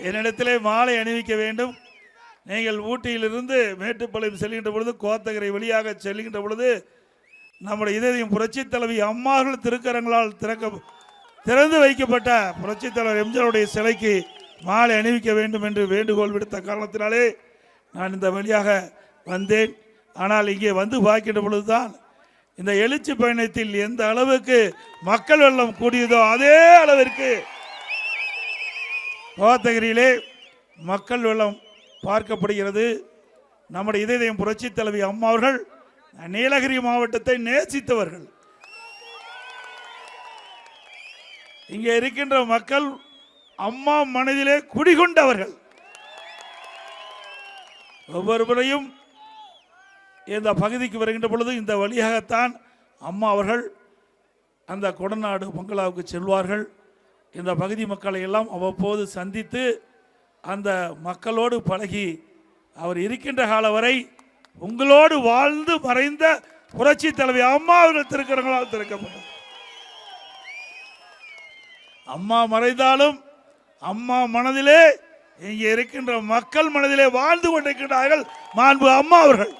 என்னிடத்திலே மாலை அணிவிக்க வேண்டும். நீங்கள் ஊட்டியிலிருந்து மேட்டுப்பாளையம் செல்கின்ற பொழுது, கோத்தகிரை வழியாக செல்கின்ற பொழுது, நம்முடைய இதயம் புரட்சி தலைவி அம்மார்கள் திருக்கரங்களால் திறந்து வைக்கப்பட்ட புரட்சி தலைவர் எம்ஜிஆருடைய சிலைக்கு மாலை அணிவிக்க வேண்டும் என்று வேண்டுகோள் விடுத்த காரணத்தினாலே நான் இந்த வழியாக வந்தேன். ஆனால் இங்கே வந்து பார்க்கின்ற பொழுதுதான் இந்த எழுச்சி பயணத்தில் எந்த அளவுக்கு மக்கள் வெள்ளம் கூடியதோ அதே அளவிற்கு கோத்தகிரியிலே மக்கள் வெள்ளம் பார்க்கப்படுகிறது. நம்முடைய இதயம் புரட்சி தலைவி அம்மா அவர்கள் நீலகிரி மாவட்டத்தை நேசித்தவர்கள். இங்கே இருக்கின்ற மக்கள் அம்மா மனதிலே குடிகொண்டவர்கள். ஒவ்வொரு முறையும் இந்த பகுதிக்கு வருகின்ற பொழுது இந்த வழியாகத்தான் அம்மா அவர்கள் அந்த கொடநாடு பங்களாவுக்கு செல்வார்கள். இந்த பகுதி மக்களை எல்லாம் அவ்வப்போது சந்தித்து அந்த மக்களோடு பழகி அவர் இருக்கின்ற கால வரை உங்களோடு வாழ்ந்து மறைந்த புரட்சி தலைவி அம்மா அவர்கள் திருக்கரங்களால் திறக்கப்பட்டது. அம்மா மறைந்தாலும் அம்மா மனதிலே இங்கே இருக்கின்ற மக்கள் மனதிலே வாழ்ந்து கொண்டிருக்கிறார்கள் மாண்பு அம்மா அவர்கள்.